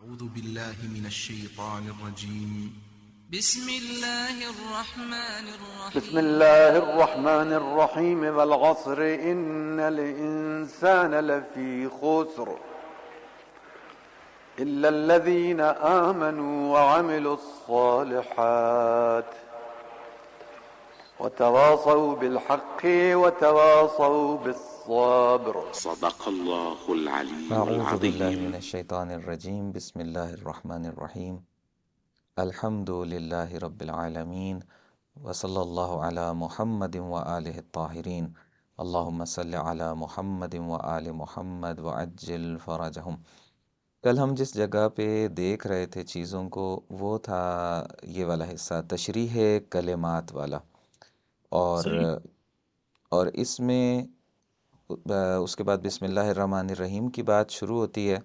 أعوذ بالله من الشيطان الرجيم. بسم الله الرحمن بسم الرحيم. الله الرحمن الرحيم والعصر إن الإنسان لفي خسر إلا الذين آمنوا وعملوا الصالحات وتواصوا بالحق وتواصوا بالصبر. صدق الله العلي اعوذ باللہ من العظيم. الشیطان الرجیم بسم اللہ الرحمن الرحیم الحمد للہ رب العالمین وصلی اللہ علی محمد وآلہ الطاہرین اللہم صلی علی محمد وآل محمد وعجل فرجہم۔ کل ہم جس جگہ پہ دیکھ رہے تھے چیزوں کو وہ تھا یہ والا حصہ تشریح کلمات والا، اور اس میں اس کے بعد بسم اللہ الرحمن الرحیم کی بات شروع ہوتی ہے۔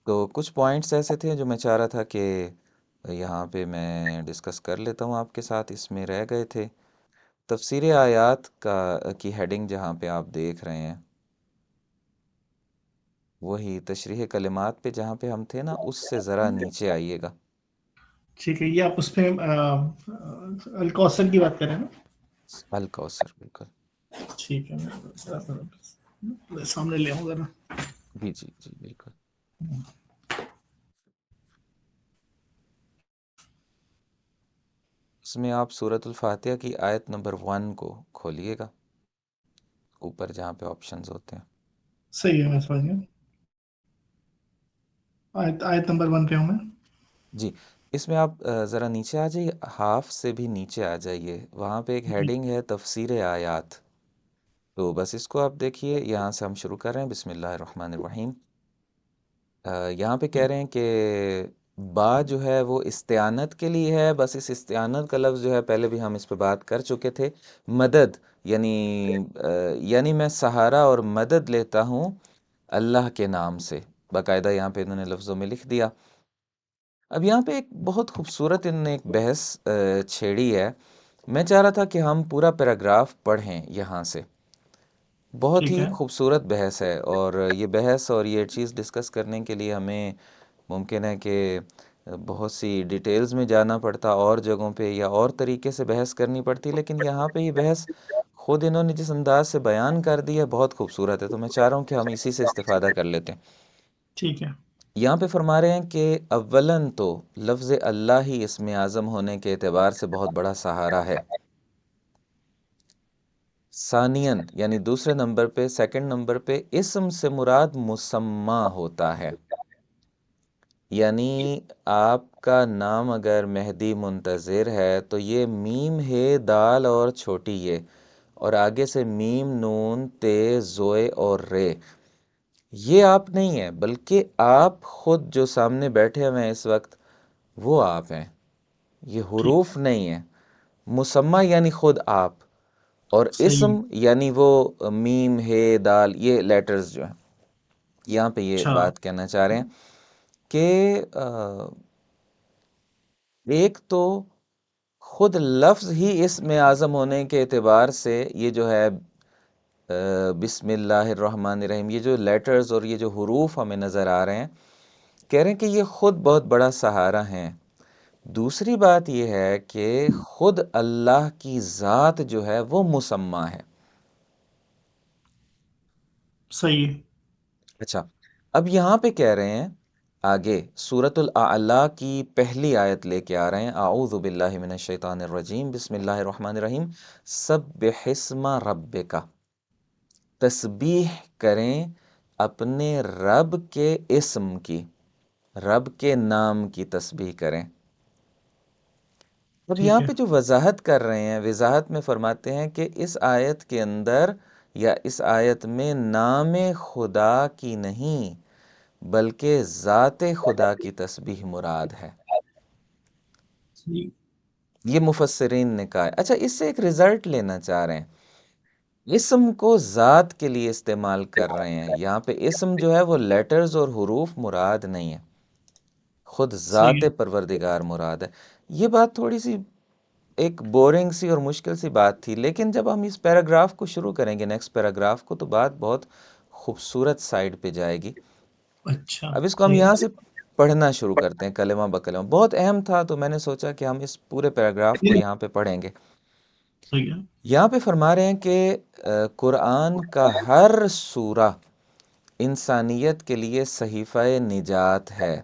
تو کچھ پوائنٹس ایسے تھے جو میں چاہ رہا تھا کہ یہاں پہ میں ڈسکس کر لیتا ہوں آپ کے ساتھ، اس میں رہ گئے تھے۔ تفسیر آیات کی ہیڈنگ جہاں پہ آپ دیکھ رہے ہیں وہی تشریح کلمات پہ جہاں پہ ہم تھے نا، اس سے ذرا نیچے آئیے گا۔ ٹھیک ہے، یہ آپ اس پہ الکوثر کی بات کریں نا؟ الکوثر، بالکل، ٹھیک ہے، میں سامنے لے آؤں ذرا۔ جی جی جی بالکل۔ اس میں آپ سورۃ الفاتحہ کی آیت نمبر 1 کو کھولیے گا، اوپر جہاں پہ آپشنز ہوتے ہیں۔ صحیح ہے، میں سمجھ گیا۔ آیت نمبر 1 پہ ہوں میں۔ جی، اس میں آپ ذرا نیچے آ جائیے، ہاف سے بھی نیچے آ جائیے، وہاں پہ ایک ہیڈنگ ہے تفسیر آیات، تو بس اس کو آپ دیکھیے۔ یہاں سے ہم شروع کر رہے ہیں، بسم اللہ الرحمن الرحیم۔ یہاں پہ کہہ رہے ہیں کہ با جو ہے وہ استعانت کے لیے ہے، بس اس استعانت کا لفظ جو ہے پہلے بھی ہم اس پہ بات کر چکے تھے، مدد، یعنی میں سہارا اور مدد لیتا ہوں اللہ کے نام سے، باقاعدہ یہاں پہ انہوں نے لفظوں میں لکھ دیا۔ اب یہاں پہ ایک بہت خوبصورت انہوں نے ایک بحث چھیڑی ہے، میں چاہ رہا تھا کہ ہم پورا پیراگراف پڑھیں یہاں سے، بہت ٹھیک ہی ہے، خوبصورت بحث ہے، اور یہ بحث اور یہ چیز ڈسکس کرنے کے لیے ہمیں ممکن ہے کہ بہت سی ڈیٹیلز میں جانا پڑتا، اور جگہوں پہ یا اور طریقے سے بحث کرنی پڑتی، لیکن یہاں پہ یہ بحث خود انہوں نے جس انداز سے بیان کر دی ہے بہت خوبصورت ہے، تو میں چاہ رہا ہوں کہ ہم اسی سے استفادہ کر لیتے ہیں۔ ٹھیک ہے، یہاں پہ فرما رہے ہیں کہ اولاً تو لفظ اللہ ہی اسم اعظم ہونے کے اعتبار سے بہت بڑا سہارا ہے، ثانیاً یعنی دوسرے نمبر پہ، سیکنڈ نمبر پہ اسم سے مراد مسمى ہوتا ہے، یعنی آپ کا نام اگر مہدی منتظر ہے تو یہ میم ہے، دال اور چھوٹی یہ، اور آگے سے میم نون تے زوئے اور رے، یہ آپ نہیں ہیں، بلکہ آپ خود جو سامنے بیٹھے ہوئے ہیں اس وقت وہ آپ ہیں، یہ حروف نہیں ہیں۔ مسمى یعنی خود آپ، اور صحیح، اسم یعنی وہ میم ہے دال، یہ لیٹرز جو ہیں۔ یہاں پہ یہ اچھا، بات کہنا چاہ رہے ہیں کہ ایک تو خود لفظ ہی اسم اعظم ہونے کے اعتبار سے یہ جو ہے بسم اللہ الرحمن الرحیم، یہ جو لیٹرز اور یہ جو حروف ہمیں نظر آ رہے ہیں، کہہ رہے ہیں کہ یہ خود بہت بڑا سہارا ہیں۔ دوسری بات یہ ہے کہ خود اللہ کی ذات جو ہے وہ مسمى ہے۔ صحیح، اچھا، اب یہاں پہ کہہ رہے ہیں آگے سورۃ الاعلی کی پہلی آیت لے کے آ رہے ہیں، اعوذ باللہ من الشیطان الرجیم بسم اللہ الرحمن الرحیم، سبح اسم ربک، تسبیح کریں اپنے رب کے اسم کی، رب کے نام کی تسبیح کریں۔ اب ٹھیک یہاں ہے، پہ جو وضاحت کر رہے ہیں، وضاحت میں فرماتے ہیں کہ اس آیت کے اندر یا اس آیت میں نام خدا کی نہیں بلکہ ذات خدا کی تسبیح مراد ہے، صحیح، یہ مفسرین نے کہا ہے۔ اچھا، اس سے ایک رزلٹ لینا چاہ رہے ہیں، اسم کو ذات کے لیے استعمال کر رہے ہیں، یہاں پہ اسم جو ہے وہ لیٹرز اور حروف مراد نہیں ہے، خود ذات صحیح، پروردگار مراد ہے۔ یہ بات تھوڑی سی ایک بورنگ سی اور مشکل سی بات تھی، لیکن جب ہم اس پیراگراف کو شروع کریں گے، نیکسٹ پیراگراف کو، تو بات بہت خوبصورت سائڈ پہ جائے گی۔ اچھا اب اس کو ہم صحیح یہاں سے پڑھنا شروع کرتے ہیں کلمہ بکلمہ، بہت اہم تھا تو میں نے سوچا کہ ہم اس پورے پیراگراف کو ہے یہاں پہ پڑھیں گے۔ صحیح ہے یہاں پہ فرما رہے ہیں کہ قرآن کا ہر سورہ انسانیت کے لیے صحیفہ نجات ہے۔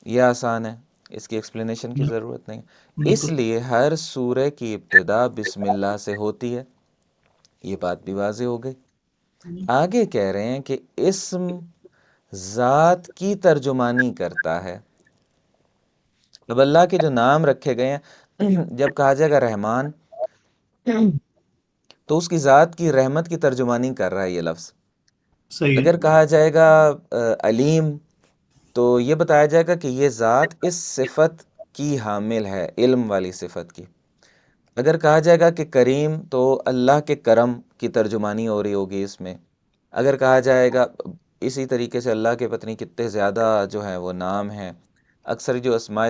یہ آسان ہے، اس کی ایکسپلینیشن کی ضرورت نہیں۔ اس بالکل لیے ہر سورہ کی ابتدا بسم اللہ سے ہوتی ہے، یہ بات بھی واضح ہو گئی۔ آگے کہہ رہے ہیں کہ اسم ذات کی ترجمانی کرتا ہے۔ اب اللہ کے جو نام رکھے گئے ہیں، جب کہا جائے گا رحمان تو اس کی ذات کی رحمت کی ترجمانی کر رہا ہے یہ لفظ۔ صحیح اگر ہے کہا جائے گا علیم تو یہ بتایا جائے گا کہ یہ ذات اس صفت کی حامل ہے، علم والی صفت کی۔ اگر کہا جائے گا کہ کریم تو اللہ کے کرم کی ترجمانی ہو رہی ہوگی اس میں۔ اگر کہا جائے گا اسی طریقے سے اللہ کے پتنی کتنے زیادہ جو ہیں وہ نام ہیں، اکثر جو اسماء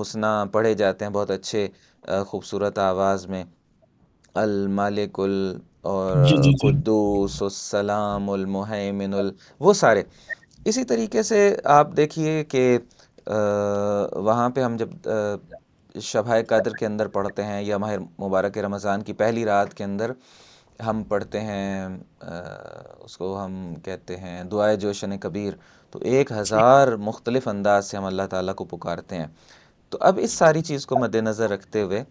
حسنہ پڑھے جاتے ہیں بہت اچھے خوبصورت آواز میں، المالک اور جی جی جی قدوس السلام المہیمن وہ سارے۔ اسی طریقے سے آپ دیکھیے کہ وہاں پہ ہم جب شبہ قدر کے اندر پڑھتے ہیں یا ماہ مبارک رمضان کی پہلی رات کے اندر ہم پڑھتے ہیں اس کو ہم کہتے ہیں دعائے جوشن کبیر، تو 1000 مختلف انداز سے ہم اللہ تعالیٰ کو پکارتے ہیں۔ تو اب اس ساری چیز کو مد نظر رکھتے ہوئے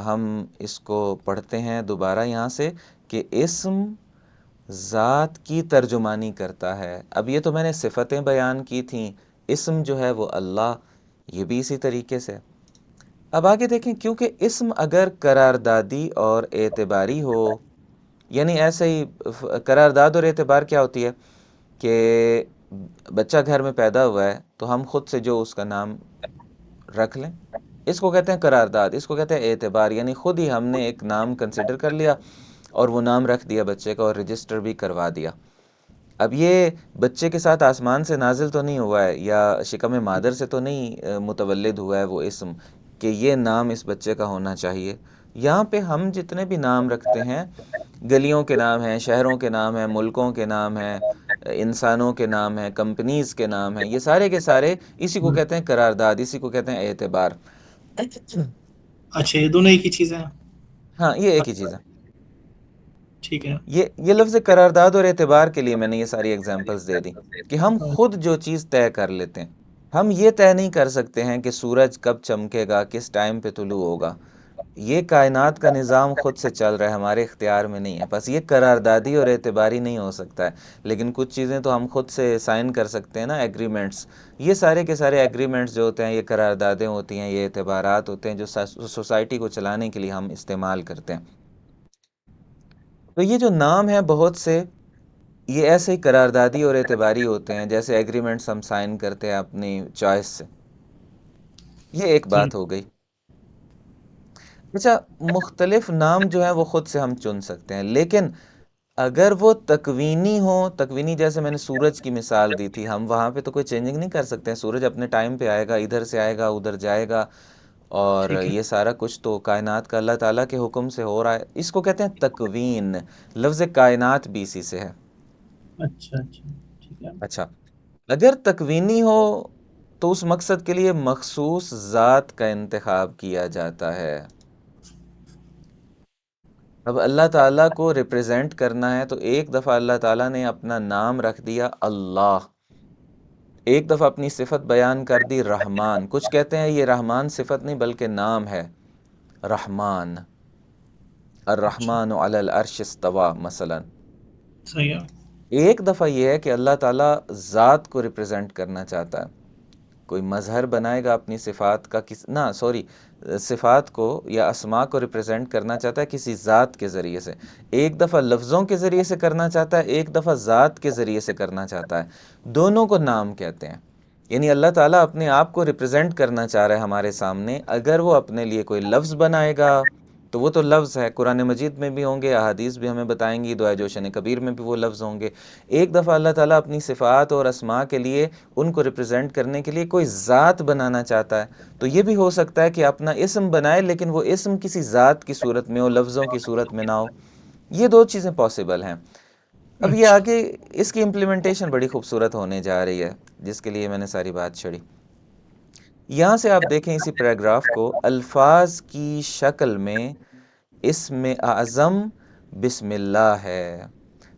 ہم اس کو پڑھتے ہیں دوبارہ یہاں سے کہ اسم ذات کی ترجمانی کرتا ہے۔ اب یہ تو میں نے صفتیں بیان کی تھیں، اسم جو ہے وہ اللہ، یہ بھی اسی طریقے سے۔ اب آگے دیکھیں، کیونکہ اسم اگر قراردادی اور اعتباری ہو، یعنی ایسے ہی قرارداد اور اعتبار کیا ہوتی ہے کہ بچہ گھر میں پیدا ہوا ہے تو ہم خود سے جو اس کا نام رکھ لیں، اس کو کہتے ہیں قرارداد، اس کو کہتے ہیں اعتبار، یعنی خود ہی ہم نے ایک نام کنسیڈر کر لیا اور وہ نام رکھ دیا بچے کا اور رجسٹر بھی کروا دیا۔ اب یہ بچے کے ساتھ آسمان سے نازل تو نہیں ہوا ہے یا شکم مادر سے تو نہیں متولد ہوا ہے وہ اسم کہ یہ نام اس بچے کا ہونا چاہیے۔ یہاں پہ ہم جتنے بھی نام رکھتے ہیں، گلیوں کے نام ہیں، شہروں کے نام ہیں، ملکوں کے نام ہیں، انسانوں کے نام ہیں، کمپنیز کے نام ہیں، یہ سارے کے سارے اسی کو کہتے ہیں قرارداد، اسی کو کہتے ہیں اعتبار۔ اچھا یہ دونوں ایک ہی چیز ہے ہاں یہ ایک ہی چیز ہے۔ ٹھیک ہے یہ لفظ قرارداد اور اعتبار کے لیے میں نے یہ ساری ایگزامپلز دے دی کہ ہم خود جو چیز طے کر لیتے ہیں، ہم یہ طے نہیں کر سکتے ہیں کہ سورج کب چمکے گا، کس ٹائم پہ طلوع ہوگا، یہ کائنات کا نظام خود سے چل رہا ہے، ہمارے اختیار میں نہیں ہے، بس یہ قراردادی اور اعتباری نہیں ہو سکتا ہے۔ لیکن کچھ چیزیں تو ہم خود سے سائن کر سکتے ہیں نا، ایگریمنٹس، یہ سارے کے سارے ایگریمنٹس جو ہوتے ہیں یہ قراردادیں ہوتی ہیں، یہ اعتبارات ہوتے ہیں جو سوسائٹی کو چلانے کے لیے ہم استعمال کرتے ہیں۔ تو یہ جو نام ہیں بہت سے، یہ ایسے ہی قراردادی اور اعتباری ہوتے ہیں، جیسے ایگریمنٹس ہم سائن کرتے ہیں اپنی چوائس سے۔ یہ ایک صحیح بات ہو گئی۔ اچھا، مختلف نام جو ہیں وہ خود سے ہم چن سکتے ہیں، لیکن اگر وہ تکوینی ہوں، تکوینی جیسے میں نے سورج کی مثال دی تھی، ہم وہاں پہ تو کوئی چینجنگ نہیں کر سکتے ہیں، سورج اپنے ٹائم پہ آئے گا، ادھر سے آئے گا ادھر جائے گا، اور ٹھیک ہے یہ سارا کچھ تو کائنات کا اللہ تعالیٰ کے حکم سے ہو رہا ہے۔ اس کو کہتے ہیں تکوین، لفظ کائنات بھی اسی سے ہے۔ اچھا اچھا ٹھیک ہے اچھا، اگر تکوینی ہو تو اس مقصد کے لیے مخصوص ذات کا انتخاب کیا جاتا ہے۔ اب اللہ تعالیٰ کو ریپرزینٹ کرنا ہے تو ایک دفعہ اللہ تعالیٰ نے اپنا نام رکھ دیا اللہ، ایک دفعہ اپنی صفت بیان کر دی رحمان، کچھ کہتے ہیں یہ رحمان صفت نہیں بلکہ نام ہے، رحمان، اچھا الرحمن علی العرش استوى مثلا۔ صحیح ہے ایک دفعہ یہ ہے کہ اللہ تعالیٰ ذات کو ریپرزینٹ کرنا چاہتا ہے، کوئی مظہر بنائے گا اپنی صفات کا، صفات کو یا اسماء کو ریپرزینٹ کرنا چاہتا ہے کسی ذات کے ذریعے سے، ایک دفعہ لفظوں کے ذریعے سے کرنا چاہتا ہے، ایک دفعہ ذات کے ذریعے سے کرنا چاہتا ہے، دونوں کو نام کہتے ہیں۔ یعنی اللہ تعالیٰ اپنے آپ کو ریپرزینٹ کرنا چاہ رہا ہے ہمارے سامنے، اگر وہ اپنے لیے کوئی لفظ بنائے گا تو وہ تو لفظ ہے، قرآن مجید میں بھی ہوں گے، احادیث بھی ہمیں بتائیں گی، دعائے جوشن کبیر میں بھی وہ لفظ ہوں گے۔ ایک دفعہ اللہ تعالیٰ اپنی صفات اور اسماء کے لیے، ان کو ریپرزینٹ کرنے کے لیے کوئی ذات بنانا چاہتا ہے، تو یہ بھی ہو سکتا ہے کہ اپنا اسم بنائے لیکن وہ اسم کسی ذات کی صورت میں ہو، لفظوں کی صورت میں نہ ہو۔ یہ دو چیزیں پاسبل ہیں۔ اب یہ اچھا آگے اس کی امپلیمنٹیشن بڑی خوبصورت ہونے جا رہی ہے، جس کے لیے میں نے ساری بات چھڑی۔ یہاں سے آپ دیکھیں اسی پیراگراف کو، الفاظ کی شکل میں اسم اعظم بسم اللہ ہے۔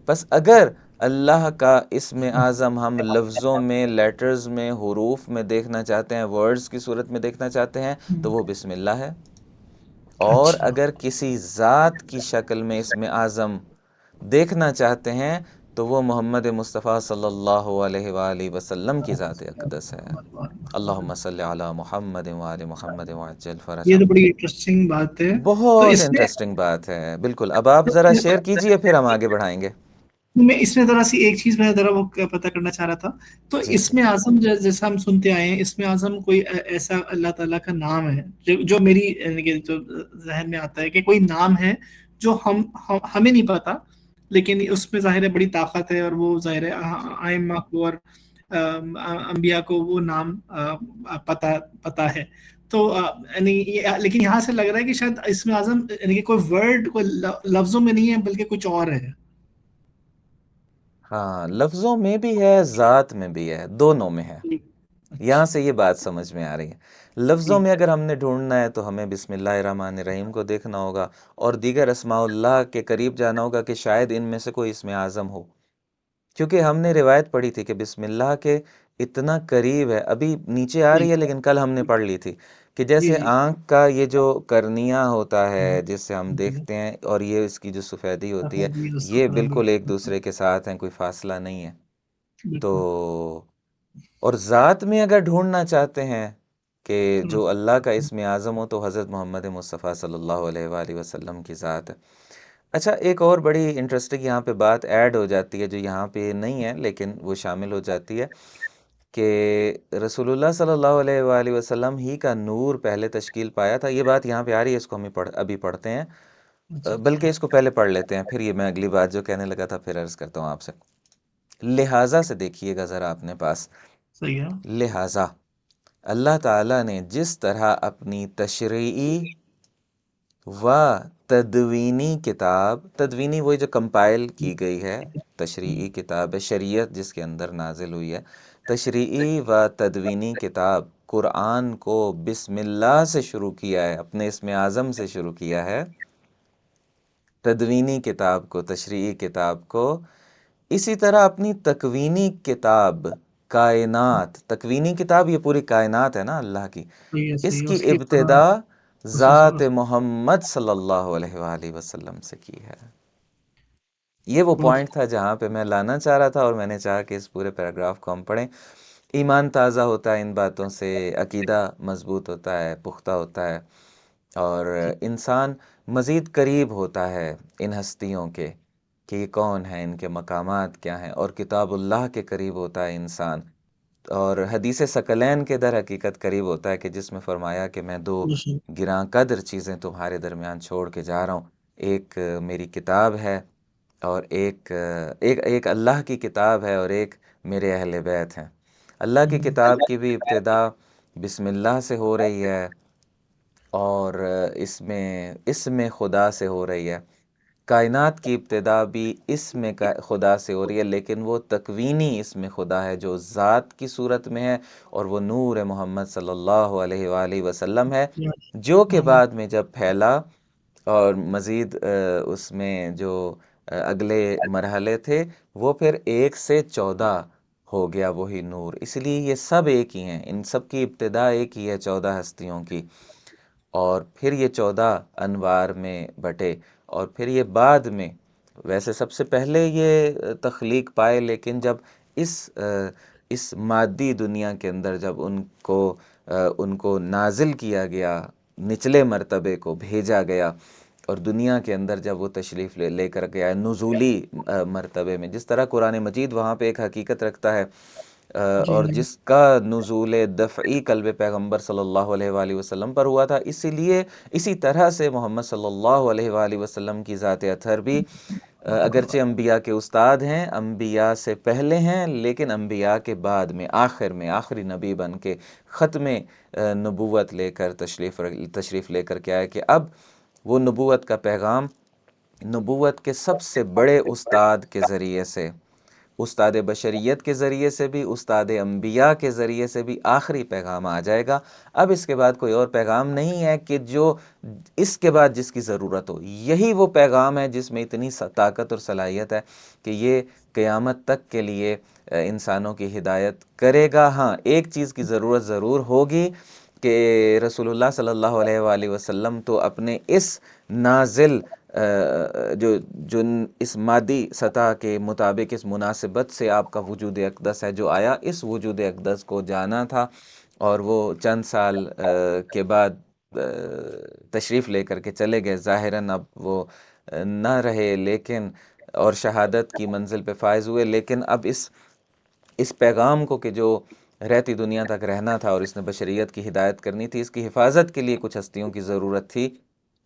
پس اگر اللہ کا اسم اعظم ہم لفظوں میں، لیٹرز میں، حروف میں دیکھنا چاہتے ہیں، ورڈز کی صورت میں دیکھنا چاہتے ہیں تو وہ بسم اللہ ہے، اور اچھا اگر کسی ذات کی شکل میں اسم اعظم دیکھنا چاہتے ہیں تو وہ محمد مصطفیٰ صلی اللہ علیہ وآلہ وسلم کی ذات اقدس ہے۔ اللہم صلی علی محمد وآل محمد وعجل یہ تو فرجہم۔ بڑی انٹرسٹنگ بات ہے۔ تو بہت اس میں انٹرسٹنگ بات ہے، بالکل۔ اب آپ ذرا شیئر کیجئے، پھر ہم آگے بڑھائیں گے۔ میں اس میں ذرا سی ایک چیز میں ذرا وہ پتہ کرنا چاہ رہا تھا، تو جی اس جی میں اعظم جیسا ہم سنتے آئے ہیں، اس میں اعظم کوئی ایسا اللہ تعالیٰ کا نام ہے جو میری یعنی کہ جو ذہن میں آتا ہے کہ کوئی نام ہے جو ہمیں نہیں پتا، لیکن اس میں ظاہر ہے بڑی طاقت ہے، اور وہ ظاہر ہے ائمہ کو اور انبیاء کو وہ نام پتا ہے۔ تو یعنی لیکن یہاں سے لگ رہا ہے کہ شاید اس میں اعظم یعنی کہ کوئی ورڈ کوئی لفظوں میں نہیں ہے بلکہ کچھ اور ہے۔ ہاں، لفظوں میں بھی ہے، ذات میں بھی ہے، دونوں میں ہے۔ جی یہاں اچھا سے یہ بات سمجھ میں آ رہی ہے۔ لفظوں جی میں اگر ہم نے ڈھونڈنا ہے تو ہمیں بسم اللہ الرحمن الرحیم کو دیکھنا ہوگا، اور دیگر اسماء اللہ کے قریب جانا ہوگا کہ شاید ان میں سے کوئی اسم اعظم ہو، کیونکہ ہم نے روایت پڑھی تھی کہ بسم اللہ کے اتنا قریب ہے، ابھی نیچے آ جی رہی ہے لیکن کل ہم نے پڑھ لی تھی کہ جی جیسے جی آنکھ کا یہ جو کرنیہ ہوتا ہے جس سے ہم جی دیکھتے ہیں، اور یہ اس کی جو سفیدی ہوتی ہے، جی یہ بالکل ایک دوسرے کے ساتھ ہیں، کوئی فاصلہ نہیں ہے۔ تو بالکل اور ذات میں اگر ڈھونڈنا چاہتے ہیں کہ بالکل جو اللہ کا اسم اعظم ہو، تو حضرت محمد مصطفیٰ صلی اللہ علیہ وآلہ وسلم کی ذات ہے۔ اچھا، ایک اور بڑی انٹرسٹنگ یہاں پہ بات ایڈ ہو جاتی ہے جو یہاں پہ نہیں ہے لیکن وہ شامل ہو جاتی ہے، کہ رسول اللہ صلی اللہ علیہ وآلہ وسلم ہی کا نور پہلے تشکیل پایا تھا۔ یہ بات یہاں پہ آ رہی ہے، اس کو ہم ابھی پڑھتے ہیں، اچھا اچھا بلکہ اس کو پہلے پڑھ لیتے ہیں، پھر یہ میں اگلی بات جو کہنے لگا تھا پھر عرض کرتا ہوں آپ سے۔ لہٰذا سے دیکھیے گا ذرا اپنے پاس، صحیح ہے لہٰذا اللہ تعالیٰ نے جس طرح اپنی تشریعی و تدوینی کتاب، تدوینی وہی جو کمپائل کی گئی ہے، تشریعی کتاب ہے، شریعت جس کے اندر نازل ہوئی ہے، تشریعی و تدوینی کتاب قرآن کو بسم اللہ سے شروع کیا ہے، اپنے اسم اعظم سے شروع کیا ہے، تدوینی کتاب کو، تشریعی کتاب کو، اسی طرح اپنی تکوینی کتاب کائنات، تکوینی کتاب یہ پوری کائنات ہے نا اللہ کی، صحیح ہے اس صحیح ہے، کی اس کی ابتدا رسول صلی ذات اللہ محمد صلی اللہ علیہ وآلہ وسلم سے کی ہے۔ یہ وہ بہت پوائنٹ تھا جہاں پہ میں لانا چاہ رہا تھا، اور میں نے چاہا کہ اس پورے پیراگراف کو ہم پڑھیں۔ ایمان تازہ ہوتا ہے ان باتوں سے، عقیدہ مضبوط ہوتا ہے، پختہ ہوتا ہے، اور انسان مزید قریب ہوتا ہے ان ہستیوں کے کہ یہ کون ہیں، ان کے مقامات کیا ہیں، اور کتاب اللہ کے قریب ہوتا ہے انسان، اور حدیث ثقلین کے در حقیقت قریب ہوتا ہے کہ جس میں فرمایا کہ میں دو گراں قدر چیزیں تمہارے درمیان چھوڑ کے جا رہا ہوں، ایک میری کتاب ہے، اور ایک اللہ کی کتاب ہے، اور ایک میرے اہل بیت ہیں۔ اللہ کی کتاب کی بھی ابتدا بسم اللہ سے ہو رہی ہے، اور اسم خدا سے ہو رہی ہے۔ کائنات کی ابتدا بھی اسم خدا سے ہو رہی ہے، لیکن وہ تکوینی اسم خدا ہے جو ذات کی صورت میں ہے، اور وہ نور محمد صلی اللہ علیہ وآلہ وسلم ہے، جو کہ بعد میں جب پھیلا اور مزید اس میں جو اگلے مرحلے تھے، وہ پھر 1 سے 14 ہو گیا وہی نور۔ اس لیے یہ سب ایک ہی ہیں، ان سب کی ابتدا ایک ہی ہے 14 ہستیوں کی، اور پھر یہ 14 انوار میں بٹے، اور پھر یہ بعد میں، ویسے سب سے پہلے یہ تخلیق پائے، لیکن جب اس مادی دنیا کے اندر جب ان کو نازل کیا گیا، نچلے مرتبے کو بھیجا گیا، اور دنیا کے اندر جب وہ تشریف لے کر گیا نزولی مرتبے میں، جس طرح قرآن مجید وہاں پہ ایک حقیقت رکھتا ہے، جی اور جس کا نزول دفعی قلب پیغمبر صلی اللہ علیہ وآلہ وسلم پر ہوا تھا، اسی طرح سے محمد صلی اللہ علیہ وآلہ وسلم کی ذات اطہر بھی اگرچہ انبیاء کے استاد ہیں، انبیاء سے پہلے ہیں، لیکن انبیاء کے بعد میں آخر میں آخری نبی بن کے ختم نبوت لے کر تشریف لے کر کے آئے، کہ اب وہ نبوت کا پیغام نبوت کے سب سے بڑے استاد کے ذریعے سے، استاد بشریت کے ذریعے سے بھی، استاد انبیاء کے ذریعے سے بھی آخری پیغام آ جائے گا۔ اب اس کے بعد کوئی اور پیغام نہیں ہے کہ جو اس کے بعد جس کی ضرورت ہو۔ یہی وہ پیغام ہے جس میں اتنی طاقت اور صلاحیت ہے کہ یہ قیامت تک کے لیے انسانوں کی ہدایت کرے گا۔ ہاں، ایک چیز کی ضرورت ضرور ہوگی کہ رسول اللہ صلی اللہ علیہ وآلہ وسلم تو اپنے اس نازل جو اس مادی سطح کے مطابق اس مناسبت سے آپ کا وجود اقدس ہے جو آیا، اس وجود اقدس کو جانا تھا، اور وہ چند سال کے بعد تشریف لے کر کے چلے گئے۔ ظاہراً اب وہ نہ رہے، لیکن اور شہادت کی منزل پہ فائز ہوئے، لیکن اب اس پیغام کو کہ جو رہتی دنیا تک رہنا تھا اور اس نے بشریت کی ہدایت کرنی تھی، اس کی حفاظت کے لیے کچھ ہستیوں کی ضرورت تھی۔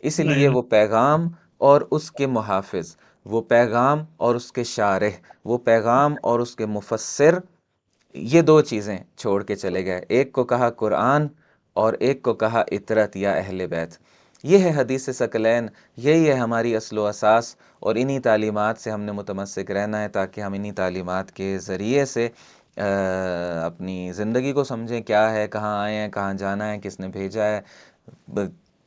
اس لیے وہ پیغام اور اس کے محافظ، وہ پیغام اور اس کے شارح، وہ پیغام اور اس کے مفسر، یہ دو چیزیں چھوڑ کے چلے گئے۔ ایک کو کہا قرآن اور ایک کو کہا اطرت یا اہل بیت۔ یہ ہے حدیث ثقلین، یہی ہے ہماری اصل و اساس، اور انہی تعلیمات سے ہم نے متمسک رہنا ہے تاکہ ہم انہی تعلیمات کے ذریعے سے اپنی زندگی کو سمجھیں، کیا ہے، کہاں آئے ہیں، کہاں جانا ہے، کس نے بھیجا ہے،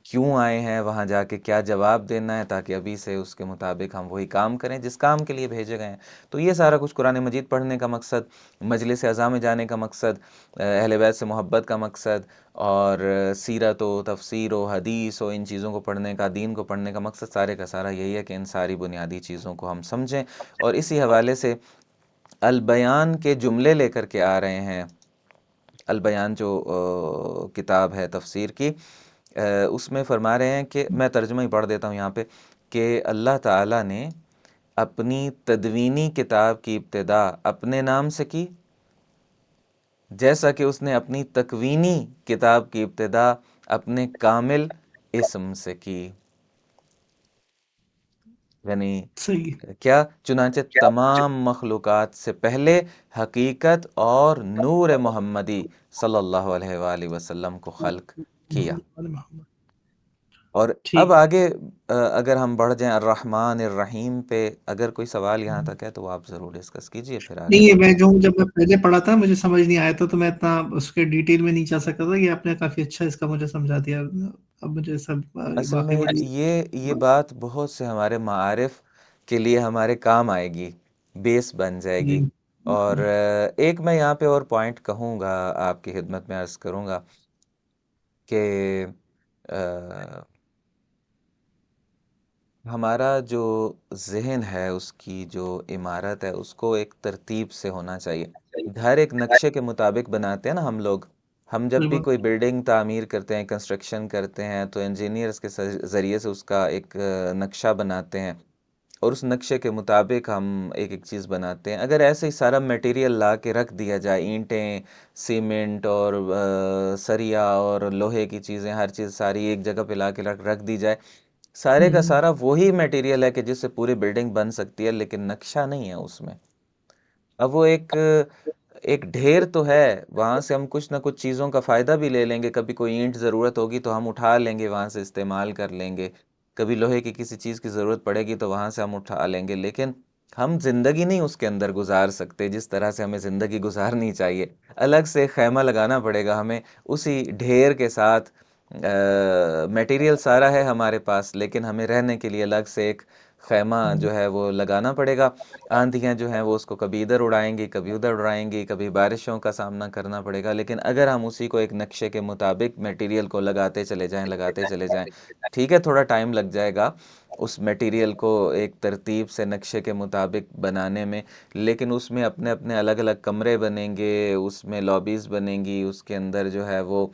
کیوں آئے ہیں، وہاں جا کے کیا جواب دینا ہے، تاکہ ابھی سے اس کے مطابق ہم وہی کام کریں جس کام کے لیے بھیجے گئے ہیں۔ تو یہ سارا کچھ قرآن مجید پڑھنے کا مقصد، مجلس اعظام میں جانے کا مقصد، اہل بیت سے محبت کا مقصد، اور سیرت و تفسیر و حدیث و ان چیزوں کو پڑھنے کا، دین کو پڑھنے کا مقصد سارے کا سارا یہی ہے کہ ان ساری بنیادی چیزوں کو ہم سمجھیں۔ اور اسی حوالے سے البیان کے جملے لے کر کے آ رہے ہیں۔ البیان جو کتاب ہے تفسیر کی، اس میں فرما رہے ہیں کہ میں ترجمہ ہی پڑھ دیتا ہوں یہاں پہ، کہ اللہ تعالیٰ نے اپنی تدوینی کتاب کی ابتدا اپنے نام سے کی، جیسا کہ اس نے اپنی تکوینی کتاب کی ابتدا اپنے کامل اسم سے کی۔ یعنی صحیح۔ کیا؟ چنانچہ تمام مخلوقات سے پہلے حقیقت اور نور محمدی صلی اللہ علیہ وآلہ وسلم کو خلق کیا۔ اور اب ٹھیک۔ آگے اگر ہم بڑھ جائیں الرحمن الرحیم پہ، اگر کوئی سوال یہاں تک ہے تو آپ ضرور ڈسکس کیجئے، پھر آگے نہیں، بڑھتے ہیں۔ جب میں پہلے پڑھا تھا مجھے سمجھ نہیں آیا تھا، تو میں اتنا اس کے ڈیٹیل میں نہیں جا سکتا تھا۔ یہ آپ نے کافی اچھا اس کا مجھے سمجھا دیا، اب مجھے سب اصل واقعی میں بڑی یہ بات بہت سے ہمارے معارف کے لیے ہمارے کام آئے گی، بیس بن جائے جی گی۔ اور ایک میں یہاں پہ اور پوائنٹ کہوں گا، آپ کی خدمت میں عرض کروں گا کہ ہمارا جو ذہن ہے، اس کی جو عمارت ہے، اس کو ایک ترتیب سے ہونا چاہیے۔ گھر ایک نقشے کے مطابق بناتے ہیں نا ہم لوگ۔ ہم جب بھی بالکل کوئی بلڈنگ تعمیر کرتے ہیں، کنسٹرکشن کرتے ہیں، تو انجینئرز کے ذریعے سے اس کا ایک نقشہ بناتے ہیں، اور اس نقشے کے مطابق ہم ایک ایک چیز بناتے ہیں۔ اگر ایسے ہی سارا میٹیریل لا کے رکھ دیا جائے، اینٹیں، سیمنٹ اور سریا اور لوہے کی چیزیں، ہر چیز ساری ایک جگہ پہ لا کے رکھ دی جائے، سارے کا سارا وہی میٹیریل ہے کہ جس سے پوری بلڈنگ بن سکتی ہے، لیکن نقشہ نہیں ہے اس میں۔ اب وہ ایک ڈھیر تو ہے، وہاں سے ہم کچھ نہ کچھ چیزوں کا فائدہ بھی لے لیں گے، کبھی کوئی اینٹ ضرورت ہوگی تو ہم اٹھا لیں گے، وہاں سے استعمال کر لیں گے، کبھی لوہے کی کسی چیز کی ضرورت پڑے گی تو وہاں سے ہم اٹھا لیں گے، لیکن ہم زندگی نہیں اس کے اندر گزار سکتے جس طرح سے ہمیں زندگی گزارنی چاہیے۔ الگ سے خیمہ لگانا پڑے گا ہمیں اسی ڈھیر کے ساتھ۔ میٹیریل سارا ہے ہمارے پاس، لیکن ہمیں رہنے کے لیے الگ سے ایک خیمہ جو ہے وہ لگانا پڑے گا۔ آندھیاں جو ہیں وہ اس کو کبھی ادھر اڑائیں گی، کبھی ادھر اڑائیں گی، کبھی بارشوں کا سامنا کرنا پڑے گا، لیکن اگر ہم اسی کو ایک نقشے کے مطابق میٹیریل کو لگاتے چلے جائیں، ٹھیک ہے تھوڑا ٹائم لگ جائے گا اس میٹیریل کو ایک ترتیب سے نقشے کے مطابق بنانے میں، لیکن اس میں اپنے اپنے الگ الگ کمرے بنیں گے، اس میں لابیز بنیں گی، اس کے اندر جو ہے وہ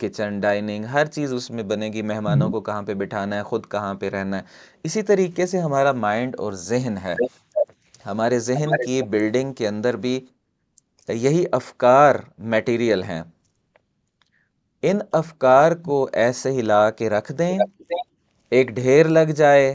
کچن، ڈائننگ، ہر چیز اس میں بنے گی، مہمانوں کو کہاں پہ بٹھانا ہے، خود کہاں پہ رہنا ہے۔ اسی طریقے سے ہمارا مائنڈ اور ذہن ہے، ہمارے ذہن کی بلڈنگ کے اندر بھی یہی افکار میٹیریل ہیں۔ ان افکار کو ایسے ہی لا کے رکھ دیں، ایک ڈھیر لگ جائے،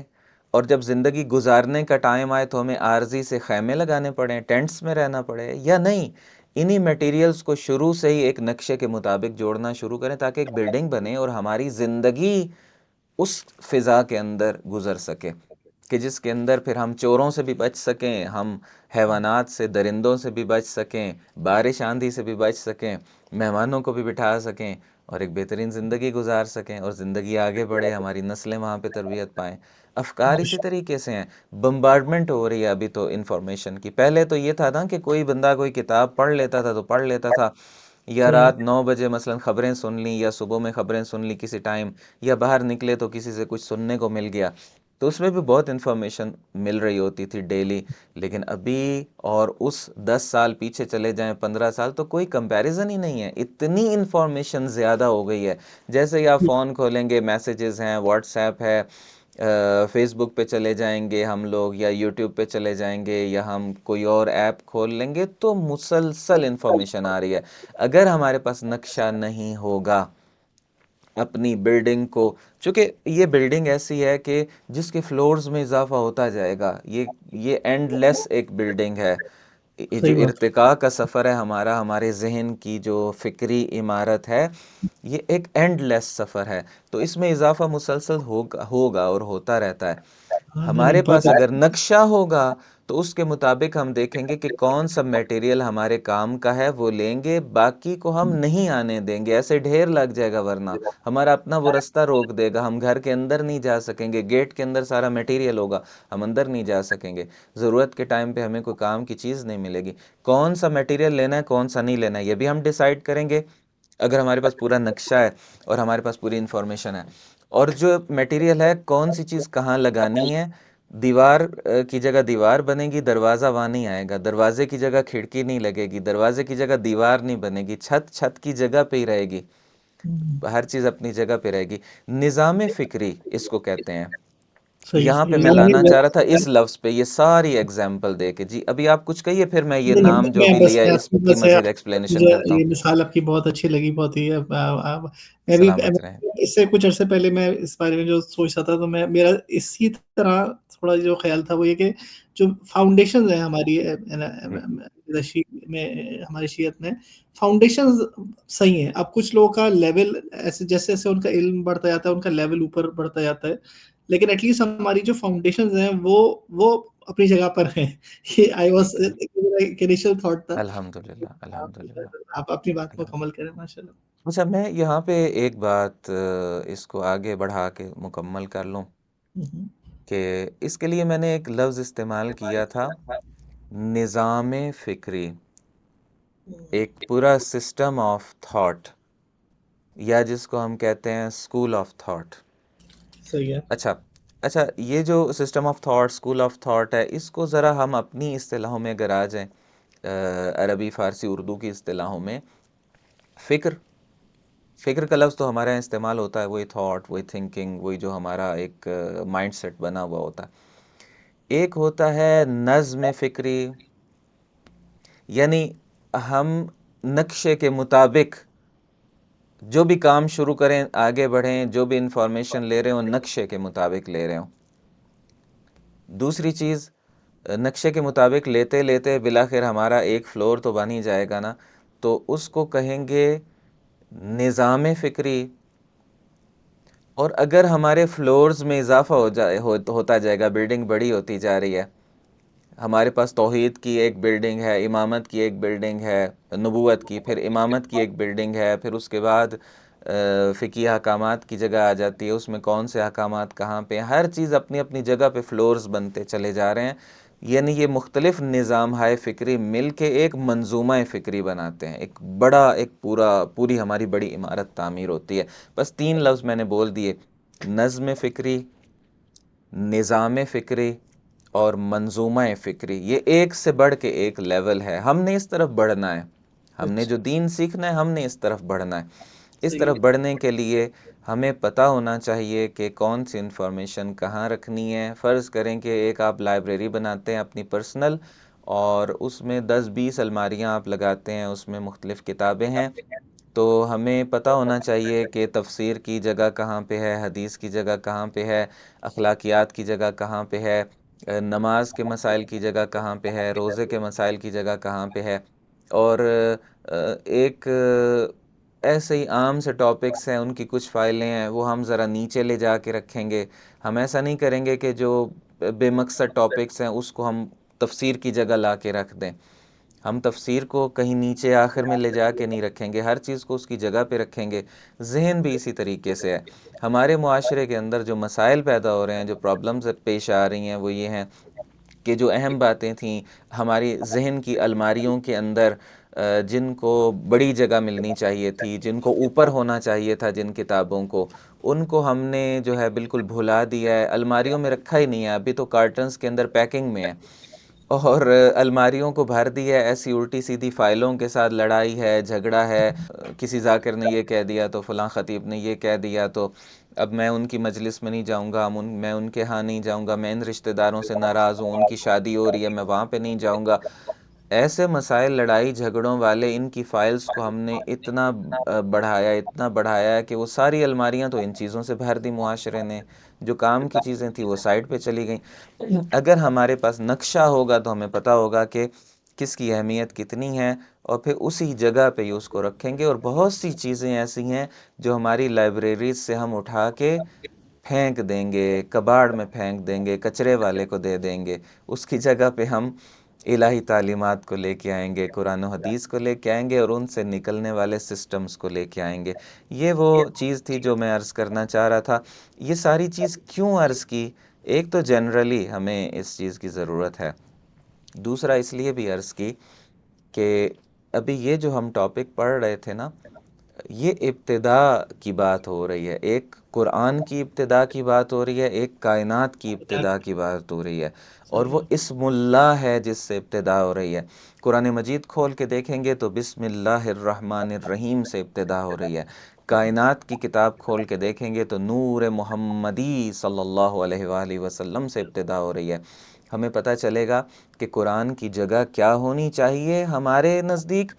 اور جب زندگی گزارنے کا ٹائم آئے تو ہمیں عارضی سے خیمے لگانے پڑیں، ٹینٹس میں رہنا پڑے، یا نہیں، انہی میٹیریلز کو شروع سے ہی ایک نقشے کے مطابق جوڑنا شروع کریں تاکہ ایک بلڈنگ بنے اور ہماری زندگی اس فضا کے اندر گزر سکے۔ کہ جس کے اندر پھر ہم چوروں سے بھی بچ سکیں، ہم حیوانات سے، درندوں سے بھی بچ سکیں، بارش آندھی سے بھی بچ سکیں، مہمانوں کو بھی بٹھا سکیں اور ایک بہترین زندگی گزار سکیں، اور زندگی آگے بڑھے، ہماری نسلیں وہاں پہ تربیت پائیں۔ افکار اسی طریقے سے ہیں، بمبارڈمنٹ ہو رہی ہے ابھی تو انفارمیشن کی۔ پہلے تو یہ تھا نا کہ کوئی بندہ کوئی کتاب پڑھ لیتا تھا تو پڑھ لیتا تھا، یا صحیح رات 9 بجے مثلا خبریں سن لی، یا صبح میں خبریں سن لی کسی ٹائم، یا باہر نکلے تو کسی سے کچھ سننے کو مل گیا، تو اس میں بھی بہت انفارمیشن مل رہی ہوتی تھی ڈیلی۔ لیکن ابھی اور اس 10 سال پیچھے چلے جائیں، 15 سال، تو کوئی کمپیریزن ہی نہیں ہے، اتنی انفارمیشن زیادہ ہو گئی ہے۔ جیسے ہی آپ فون کھولیں گے، میسیجز ہیں، واٹس ایپ ہے، فیس بک پہ چلے جائیں گے ہم لوگ، یا یوٹیوب پہ چلے جائیں گے، یا ہم کوئی اور ایپ کھول لیں گے، تو مسلسل انفارمیشن آ رہی ہے۔ اگر ہمارے پاس نقشہ نہیں ہوگا اپنی بلڈنگ کو، چونکہ یہ بلڈنگ ایسی ہے کہ جس کے فلورز میں اضافہ ہوتا جائے گا، یہ اینڈ لیس ایک بلڈنگ ہے، یہ جو صحیح بات. ارتقاء کا سفر ہے ہمارا، ہمارے ذہن کی جو فکری عمارت ہے، یہ ایک اینڈ لیس سفر ہے، تو اس میں اضافہ مسلسل ہوگا اور ہوتا رہتا ہے۔ ہمارے پاس اگر نقشہ ہوگا تو اس کے مطابق ہم دیکھیں گے کہ کون سا میٹیریل ہمارے کام کا ہے، وہ لیں گے، باقی کو ہم نہیں آنے دیں گے، ایسے ڈھیر لگ جائے گا، ورنہ ہمارا اپنا وہ رستہ روک دے گا، ہم گھر کے اندر نہیں جا سکیں گے، گیٹ کے اندر سارا میٹیریل ہوگا، ہم اندر نہیں جا سکیں گے، ضرورت کے ٹائم پہ ہمیں کوئی کام کی چیز نہیں ملے گی۔ کون سا میٹیریل لینا ہے، کون سا نہیں لینا ہے، یہ بھی ہم ڈیسائیڈ کریں گے اگر ہمارے پاس پورا نقشہ ہے اور ہمارے پاس پوری انفارمیشن ہے۔ اور جو میٹیریل ہے، کون سی چیز کہاں لگانی ہے، دیوار کی جگہ دیوار بنے گی، دروازہ وہاں نہیں آئے گا، دروازے کی جگہ کھڑکی نہیں لگے گی، دروازے کی جگہ دیوار نہیں بنے گی، چھت کی جگہ پہ ہی رہے گی، ہر چیز اپنی جگہ پہ رہے گی۔ نظام فکری اس کو کہتے ہیں۔ صحیح یہاں پہ صحیح. میں لانا چاہ رہا تھا اس لفظ پہ، یہ ساری ایگزامپل دے کے۔ جی ابھی آپ کچھ کہیے، پھر میں یہ نہیں نام نہیں، جو بھی لیا ہے اس کی بس مزید ایکسپلینیشن مجھے کرتا ہوں۔ یہ مثال آپ کی بہت اچھی لگی، بہت ہی میں بھی سلامت رہیں۔ اس سے کچھ عرصے پہلے میں اس بارے میں جو سوچ رہا تھا، تو میرا اسی طرح تھوڑا جو خیال تھا وہ یہ کہ جو فاؤنڈیشنز ہیں ہماری میں، ہماری شیعت میں فاؤنڈیشنز صحیح ہیں۔ اب کچھ لوگوں کا لیول ایسے جیسے جیسے ان کا علم بڑھتا جاتا ہے، ان کا لیول اوپر بڑھتا جاتا ہے، لیکن ایٹ لیسٹ ہماری جو فاؤنڈیشنز ہیں وہ اپنی جگہ پر ہیں۔ یہ آئی واز انیشل تھاٹ تھا. الحمدللہ الحمدللہ آپ اپنی بات الحمد۔ مکمل کریں، ماشاءاللہ. اچھا، میں یہاں پہ ایک بات اس کو آگے بڑھا کے مکمل کر لوں کہ اس کے لیے میں نے ایک لفظ استعمال کیا تھا، نظام فکری، ایک پورا سسٹم آف تھاٹ، یا جس کو ہم کہتے ہیں اسکول آف تھاٹ۔ صحیح ہے. اچھا، یہ جو system of thought, school of thought ہے، اس کو ذرا ہم اپنی اصطلاحوں میں اگر آ جائیں، عربی، فارسی، اردو کی اصطلاحوں میں، فکر کا لفظ تو ہمارے یہاں استعمال ہوتا ہے، وہی تھاٹ، وہی تھنکنگ، وہی جو ہمارا ایک مائنڈ سیٹ بنا ہوا ہوتا ہے۔ ایک ہوتا ہے نظم فکری، یعنی ہم نقشے کے مطابق جو بھی کام شروع کریں، آگے بڑھیں، جو بھی انفارمیشن لے رہے ہوں نقشے کے مطابق لے رہے ہوں۔ دوسری چیز، نقشے کے مطابق لیتے لیتے بالآخر ہمارا ایک فلور تو بن ہی جائے گا نا، تو اس کو کہیں گے نظام فکری۔ اور اگر ہمارے فلورز میں اضافہ ہوتا جائے گا، بلڈنگ بڑی ہوتی جا رہی ہے، ہمارے پاس توحید کی ایک بلڈنگ ہے، امامت کی ایک بلڈنگ ہے، نبوت کی، پھر امامت کی ایک بلڈنگ ہے، پھر اس کے بعد فقہی احکامات کی جگہ آ جاتی ہے، اس میں کون سے احکامات کہاں پہ ہیں، ہر چیز اپنی اپنی جگہ پہ فلورز بنتے چلے جا رہے ہیں، یعنی یہ مختلف نظام ہائے فکری مل کے ایک منظومہ فکری بناتے ہیں، ایک پوری ہماری بڑی عمارت تعمیر ہوتی ہے۔ بس 3 لفظ میں نے بول دیے، نظم فکری، نظام فکری اور منظومہ فکری۔ یہ ایک سے بڑھ کے ایک لیول ہے، ہم نے اس طرف بڑھنا ہے، ہم نے جو دین سیکھنا ہے، ہم نے اس طرف بڑھنا ہے۔ اس طرف بڑھنے کے لیے ہمیں پتہ ہونا چاہیے کہ کون سی انفارمیشن کہاں رکھنی ہے۔ فرض کریں کہ ایک آپ لائبریری بناتے ہیں اپنی پرسنل، اور اس میں 10-20 الماریاں آپ لگاتے ہیں، اس میں مختلف کتابیں ہیں، تو ہمیں پتہ ہونا چاہیے کہ تفسیر کی جگہ کہاں پہ ہے، حدیث کی جگہ کہاں پہ ہے، اخلاقیات کی جگہ کہاں پہ ہے، نماز کے مسائل کی جگہ کہاں پہ ہے، روزے کے مسائل کی جگہ کہاں پہ ہے، اور ایک ایسے ہی عام سے ٹاپکس ہیں، ان کی کچھ فائلیں ہیں، وہ ہم ذرا نیچے لے جا کے رکھیں گے۔ ہم ایسا نہیں کریں گے کہ جو بے مقصد ٹاپکس ہیں اس کو ہم تفسیر کی جگہ لا کے رکھ دیں. ہم تفسیر کو کہیں نیچے آخر میں لے جا کے نہیں رکھیں گے، ہر چیز کو اس کی جگہ پہ رکھیں گے. ذہن بھی اسی طریقے سے ہے. ہمارے معاشرے کے اندر جو مسائل پیدا ہو رہے ہیں، جو پرابلمز پیش آ رہی ہیں، وہ یہ ہیں کہ جو اہم باتیں تھیں ہماری ذہن کی الماریوں کے اندر، جن کو بڑی جگہ ملنی چاہیے تھی، جن کو اوپر ہونا چاہیے تھا، جن کتابوں کو، ان کو ہم نے جو ہے بالکل بھلا دیا ہے، الماریوں میں رکھا ہی نہیں ہے. ابھی تو کارٹنز کے اندر پیکنگ میں ہے، اور الماریوں کو بھر دیا ہے ایسی الٹی سیدھی فائلوں کے ساتھ. لڑائی ہے، جھگڑا ہے، کسی ذاکر نے یہ کہہ دیا تو فلاں خطیب نے یہ کہہ دیا، تو اب میں ان کی مجلس میں نہیں جاؤں گا، میں ان کے ہاں نہیں جاؤں گا، میں ان رشتہ داروں سے ناراض ہوں، ان کی شادی ہو رہی ہے میں وہاں پہ نہیں جاؤں گا. ایسے مسائل، لڑائی جھگڑوں والے، ان کی فائلز کو ہم نے اتنا بڑھایا کہ وہ ساری الماریاں تو ان چیزوں سے بھر دی معاشرے نے. جو کام کی چیزیں تھیں وہ سائڈ پہ چلی گئیں. اگر ہمارے پاس نقشہ ہوگا تو ہمیں پتہ ہوگا کہ کس کی اہمیت کتنی ہے، اور پھر اسی جگہ پہ ہی اس کو رکھیں گے. اور بہت سی چیزیں ایسی ہیں جو ہماری لائبریریز سے ہم اٹھا کے پھینک دیں گے، کباڑ میں پھینک دیں گے، کچرے والے کو دے دیں گے. اس کی جگہ پہ ہم الہی تعلیمات کو لے کے آئیں گے، قرآن و حدیث کو لے کے آئیں گے، اور ان سے نکلنے والے سسٹمز کو لے کے آئیں گے. یہ وہ چیز تھی جو میں عرض کرنا چاہ رہا تھا. یہ ساری چیز کیوں عرض کی؟ ایک تو جنرلی ہمیں اس چیز کی ضرورت ہے، دوسرا اس لیے بھی عرض کی کہ ابھی یہ جو ہم ٹاپک پڑھ رہے تھے نا، یہ ابتدا کی بات ہو رہی ہے. ایک قرآن کی ابتدا کی بات ہو رہی ہے، ایک کائنات کی ابتدا کی بات ہو رہی ہے، اور وہ اسم اللہ ہے جس سے ابتدا ہو رہی ہے. قرآن مجید کھول کے دیکھیں گے تو بسم اللہ الرحمن الرحیم سے ابتدا ہو رہی ہے. کائنات کی کتاب کھول کے دیکھیں گے تو نور محمدی صلی اللہ علیہ وآلہ وسلم سے ابتدا ہو رہی ہے. ہمیں پتہ چلے گا کہ قرآن کی جگہ کیا ہونی چاہیے ہمارے نزدیک،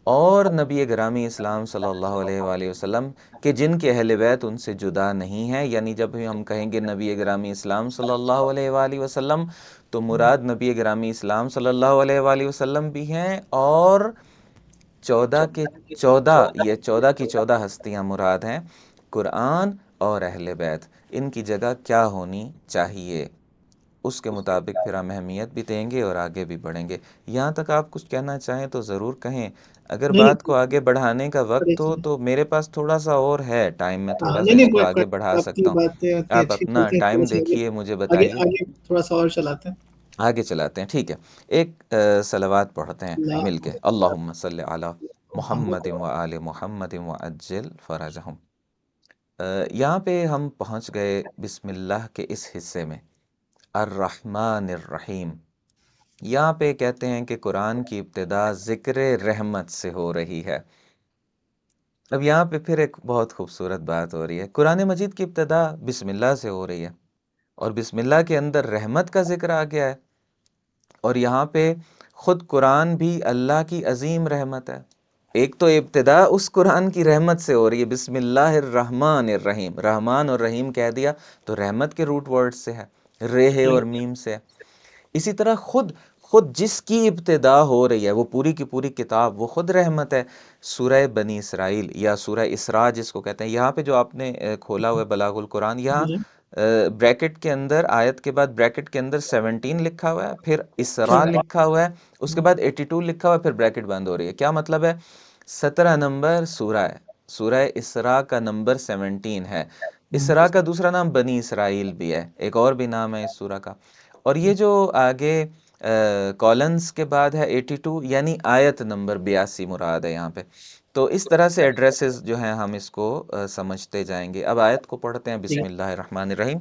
اور نبی گرامی اسلام صلی اللہ علیہ وآلہ وسلم کہ جن کے اہل بیت ان سے جدا نہیں ہیں. یعنی جب بھی ہم کہیں گے نبی گرامی اسلام صلی اللہ علیہ وآلہ وسلم، تو مراد نبی گرامی اسلام صلی اللہ علیہ وآلہ وسلم بھی ہیں، اور 14 کی 14 ہستیاں مراد ہیں، قرآن اور اہل بیت. ان کی جگہ کیا ہونی چاہیے، اس کے مطابق پھر ہم اہمیت بھی دیں گے اور آگے بھی بڑھیں گے. یہاں تک آپ کچھ کہنا چاہیں تو ضرور کہیں. اگر نہیں بات کو آگے بڑھانے کا وقت ہو تو میرے پاس تھوڑا سا اور ہے ٹائم، میں تھوڑا سا نہیں اس نہیں، کو آگے بڑھا آپ کی سکتا ہوں. باتیں اتنی آپ اچھی اپنا چلتی ہیں، ٹائم تھوڑا سا دیکھیے، مجھے آگے بتائیے. آگے تھوڑا سا اور چلاتے ہیں. آگے چلاتے ہیں، ٹھیک ہے. ایک صلوات پڑھتے ہیں مل کے. اللہم صلی علی محمد و آل محمد وعجل فرجہم. یہاں پہ ہم پہنچ گئے بسم اللہ کے اس حصے میں، الرحمن الرحیم. یہاں پہ کہتے ہیں کہ قرآن کی ابتدا ذکر رحمت سے ہو رہی ہے. اب یہاں پہ پھر ایک بہت خوبصورت بات ہو رہی ہے. قرآن مجید کی ابتدا بسم اللہ سے ہو رہی ہے، اور بسم اللہ کے اندر رحمت کا ذکر آ گیا ہے. اور یہاں پہ خود قرآن بھی اللہ کی عظیم رحمت ہے. ایک تو ابتدا اس قرآن کی رحمت سے ہو رہی ہے، بسم اللہ الرحمن الرحیم. رحمان اور رحیم کہہ دیا تو رحمت کے روٹ ورڈ سے ہے، رے اور میم سے ہے. اسی طرح خود جس کی ابتدا ہو رہی ہے وہ پوری کی پوری کتاب وہ خود رحمت ہے. سورہ بنی اسرائیل یا سورہ اسراء جس کو کہتے ہیں، یہاں پہ جو آپ نے کھولا ہوا ہے بلاغ القرآن، یہاں بریکٹ کے اندر، آیت کے بعد بریکٹ کے اندر 17 لکھا ہوا ہے، پھر اسراء لکھا ہوا ہے، اس کے بعد 82 لکھا ہوا ہے، پھر بریکٹ بند ہو رہی ہے. کیا مطلب ہے؟ 17 نمبر سورہ ہے. سورہ اسراء کا نمبر 17 ہے. اسراء کا دوسرا نام بنی اسرائیل بھی ہے، ایک اور بھی نام ہے اس سورہ کا. اور یہ جو آگے کالنز کے بعد ہے 82، یعنی آیت نمبر 82 مراد ہے یہاں پہ. تو اس طرح سے ایڈریسز جو ہیں ہم اس کو سمجھتے جائیں گے. اب آیت کو پڑھتے ہیں. بسم اللہ الرحمن الرحیم.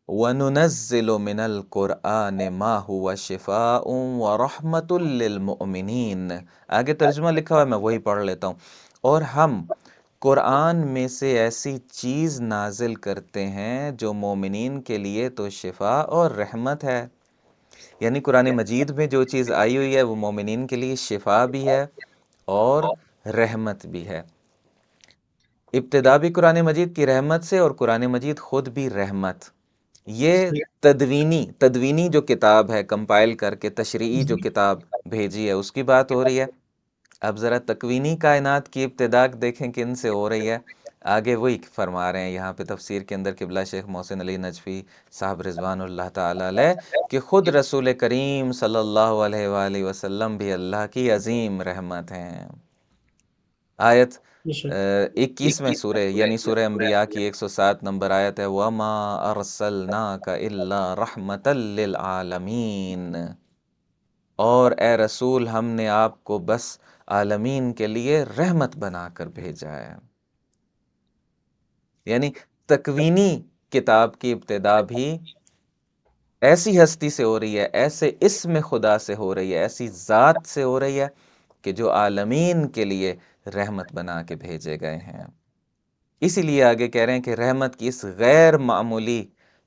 وَنُنَزِّلُ مِنَ الْقُرْآنِ مَا هُوَ شِفَاءٌ وَرَحْمَةٌ لِّلْمُؤْمِنِينَ. آگے ترجمہ لکھا ہوا ہے، میں وہی پڑھ لیتا ہوں. اور ہم قرآن میں سے ایسی چیز نازل کرتے ہیں جو مومنین کے لیے تو شفا اور رحمت ہے. یعنی قرآن مجید میں جو چیز آئی ہوئی ہے وہ مومنین کے لیے شفا بھی ہے اور رحمت بھی ہے. ابتدا بھی قرآن مجید کی رحمت سے، اور قرآن مجید خود بھی رحمت. یہ تدوینی جو کتاب ہے، کمپائل کر کے تشریعی جو کتاب بھیجی ہے اس کی بات ہو رہی ہے. اب ذرا تکوینی کائنات کی ابتدا دیکھیں کن سے ہو رہی ہے. آگے وہی فرما رہے ہیں یہاں پہ تفسیر کے اندر قبلہ شیخ محسن علی نجفی صاحب رضوان اللہ تعالی علیہ کہ خود رسول کریم صلی اللہ علیہ وآلہ وسلم بھی اللہ کی عظیم رحمت ہیں۔ آیت 21 سورہ یعنی سورہ انبیاء کی 107 نمبر آیت ہے وَمَا أَرْسَلْنَاكَ إِلَّا رَحْمَةً لِّلْعَالَمِينَ، اور اے رسول ہم نے آپ کو بس عالمین کے لیے رحمت بنا کر بھیجا ہے۔ یعنی تکوینی کتاب کی ابتدا بھی ایسی ہستی سے ہو رہی ہے، ایسے اسم خدا سے ہو رہی ہے، ایسی ذات سے ہو رہی ہے کہ جو عالمین کے لیے رحمت بنا کے بھیجے گئے ہیں۔ اسی لیے آگے کہہ رہے ہیں کہ رحمت کی اس غیر معمولی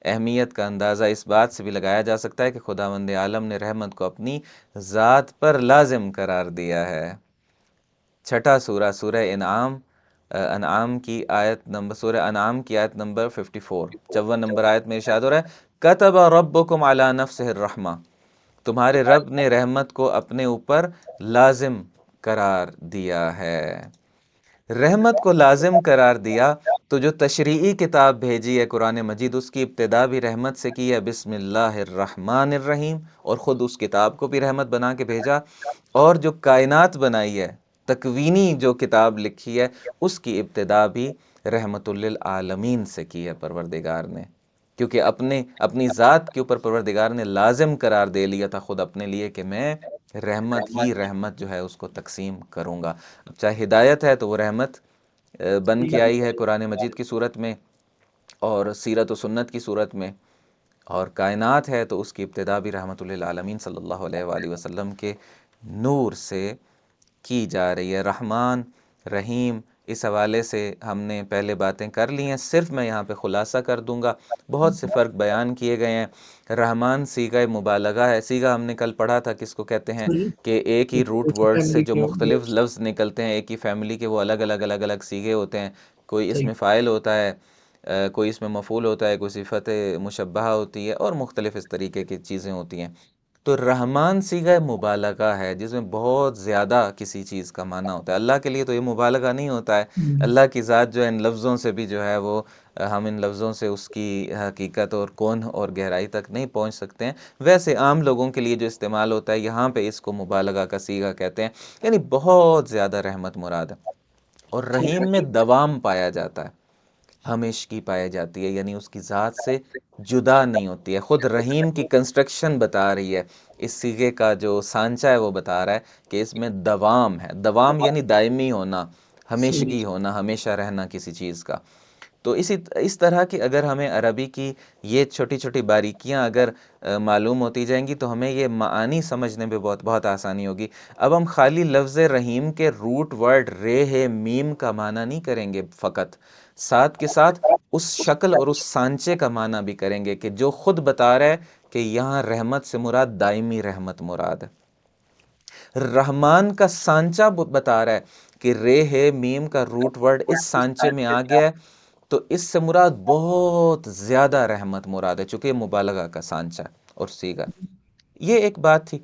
اہمیت کا اندازہ اس بات سے بھی لگایا جا سکتا ہے کہ خداوند عالم نے رحمت کو اپنی ذات پر لازم قرار دیا ہے۔ چھٹا سورہ، سورہ انعام، انعام کی آیت نمبر، سورہ انعام کی آیت نمبر 54، 54 نمبر آیت میں ارشاد ہو رہا ہے کتب ربکم علی نفسہ الرحمہ، تمہارے رب نے رحمت کو اپنے اوپر لازم قرار دیا ہے۔ رحمت کو لازم قرار دیا تو جو تشریعی کتاب بھیجی ہے قرآن مجید، اس کی ابتدا بھی رحمت سے کی ہے، بسم اللہ الرحمن الرحیم، اور خود اس کتاب کو بھی رحمت بنا کے بھیجا، اور جو کائنات بنائی ہے، تکوینی جو کتاب لکھی ہے، اس کی ابتدا بھی رحمت للعالمین سے کی ہے پروردگار نے، کیونکہ اپنی ذات کے اوپر پروردگار نے لازم قرار دے لیا تھا خود اپنے لیے کہ میں رحمت ہی رحمت جو ہے اس کو تقسیم کروں گا۔ چاہے ہدایت ہے تو وہ رحمت بن کے آئی ہے قرآن مجید کی صورت میں اور سیرت و سنت کی صورت میں، اور کائنات ہے تو اس کی ابتدا بھی رحمت للعالمین صلی اللہ علیہ وآلہ وسلم کے نور سے کی جا رہی ہے۔ رحمان، رحیم، اس حوالے سے ہم نے پہلے باتیں کر لی ہیں، صرف میں یہاں پہ خلاصہ کر دوں گا، بہت سے فرق بیان کیے گئے ہیں۔ رحمان صیغہ مبالغہ ہے، صیغہ ہم نے کل پڑھا تھا کس کو کہتے ہیں کہ ایک ہی روٹ ورڈ سے جو مختلف لفظ نکلتے ہیں ایک ہی فیملی کے، وہ الگ الگ صیغے ہوتے ہیں، کوئی اس میں فاعل ہوتا ہے، کوئی اس میں مفعول ہوتا ہے، کوئی صفت مشبہہ ہوتی ہے، اور مختلف اس طریقے کی چیزیں ہوتی ہیں۔ تو رحمان صیغہ مبالغہ ہے جس میں بہت زیادہ کسی چیز کا معنی ہوتا ہے۔ اللہ کے لیے تو یہ مبالغہ نہیں ہوتا ہے، اللہ کی ذات جو ہے ان لفظوں سے بھی جو ہے وہ ہم ان لفظوں سے اس کی حقیقت اور کون اور گہرائی تک نہیں پہنچ سکتے ہیں، ویسے عام لوگوں کے لیے جو استعمال ہوتا ہے یہاں پہ اس کو مبالغہ کا صیغہ کہتے ہیں، یعنی بہت زیادہ رحمت مراد ہے۔ اور رحیم میں دوام پایا جاتا ہے، ہمیشگی پائی جاتی ہے، یعنی اس کی ذات سے جدا نہیں ہوتی ہے۔ خود رحیم کی کنسٹرکشن بتا رہی ہے، اس صیغے کا جو سانچہ ہے وہ بتا رہا ہے کہ اس میں دوام ہے، دوام یعنی دائمی ہونا، ہمیشگی ہونا، ہمیشہ رہنا کسی چیز کا۔ تو اس طرح کی اگر ہمیں عربی کی یہ چھوٹی چھوٹی باریکیاں اگر معلوم ہوتی جائیں گی تو ہمیں یہ معانی سمجھنے میں بہت بہت آسانی ہوگی۔ اب ہم خالی لفظ رحیم کے روٹ ورڈ رے ہے میم کا معنی نہیں کریں گے فقط، ساتھ کے ساتھ اس شکل اور اس سانچے کا معنی بھی کریں گے کہ جو خود بتا رہا ہے کہ یہاں رحمت سے مراد دائمی رحمت مراد ہے۔ رحمان کا سانچہ بتا رہا ہے کہ رے ہے میم کا روٹ ورڈ اس سانچے میں آ گیا ہے تو اس سے مراد بہت زیادہ رحمت مراد ہے، چونکہ مبالغہ کا سانچہ اور صیغہ۔ یہ ایک بات تھی۔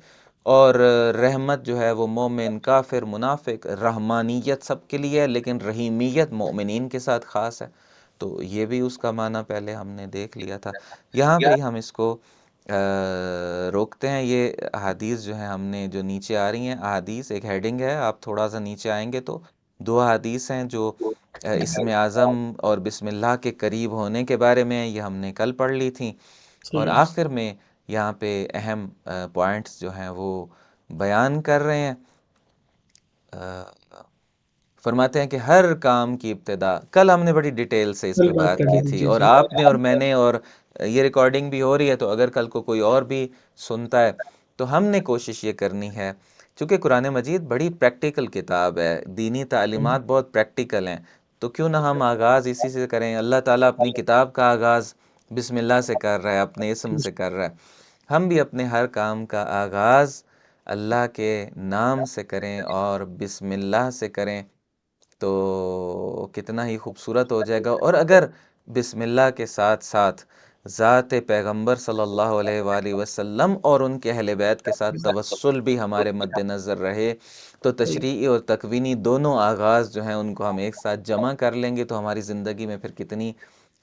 اور رحمت جو ہے وہ مومن، کافر، منافق، رحمانیت سب کے لیے ہے، لیکن رحیمیت مومنین کے ساتھ خاص ہے، تو یہ بھی اس کا معنی پہلے ہم نے دیکھ لیا تھا۔ یہاں پہ ہی ہم اس کو روکتے ہیں۔ یہ احادیث جو ہیں ہم نے جو نیچے آ رہی ہیں، احادیث ایک ہیڈنگ ہے، آپ تھوڑا سا نیچے آئیں گے تو 2 احادیث ہیں جو اسم اعظم اور بسم اللہ کے قریب ہونے کے بارے میں، یہ ہم نے کل پڑھ لی تھیں، اور آخر میں یہاں پہ اہم پوائنٹس جو ہیں وہ بیان کر رہے ہیں۔ فرماتے ہیں کہ ہر کام کی ابتدا، کل ہم نے بڑی ڈیٹیل سے اس پہ بات کی تھی، اور آپ نے اور میں نے، اور یہ ریکارڈنگ بھی ہو رہی ہے، تو اگر کل کو کوئی اور بھی سنتا ہے تو ہم نے کوشش یہ کرنی ہے، چونکہ قرآن مجید بڑی پریکٹیکل کتاب ہے، دینی تعلیمات بہت پریکٹیکل ہیں، تو کیوں نہ ہم آغاز اسی سے کریں۔ اللہ تعالیٰ اپنی کتاب کا آغاز بسم اللہ سے کر رہا ہے، اپنے اسم سے کر رہا ہے، ہم بھی اپنے ہر کام کا آغاز اللہ کے نام سے کریں اور بسم اللہ سے کریں، تو کتنا ہی خوبصورت ہو جائے گا۔ اور اگر بسم اللہ کے ساتھ ساتھ ذات پیغمبر صلی اللہ علیہ وآلہ وسلم اور ان کے اہل بیت کے ساتھ توسل بھی ہمارے مد نظر رہے، تو تشریعی اور تکوینی دونوں آغاز جو ہیں ان کو ہم ایک ساتھ جمع کر لیں گے تو ہماری زندگی میں پھر کتنی،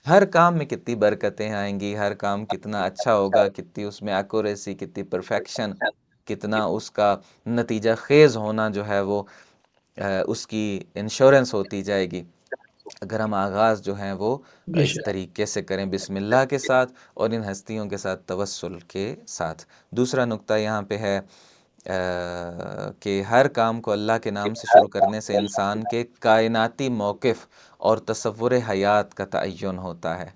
ہر کام میں کتنی برکتیں آئیں گی، ہر کام کتنا اچھا ہوگا، کتنی اس میں ایکوریسی، کتنی پرفیکشن، کتنا اس کا نتیجہ خیز ہونا جو ہے وہ اس کی انشورنس ہوتی جائے گی اگر ہم آغاز جو ہیں وہ بے اس شک طریقے سے کریں، بسم اللہ کے ساتھ اور ان ہستیوں کے ساتھ توسل کے ساتھ۔ دوسرا نقطہ یہاں پہ ہے کہ ہر کام کو اللہ کے نام سے شروع کرنے سے انسان کے کائناتی موقف اور تصور حیات کا تعین ہوتا ہے،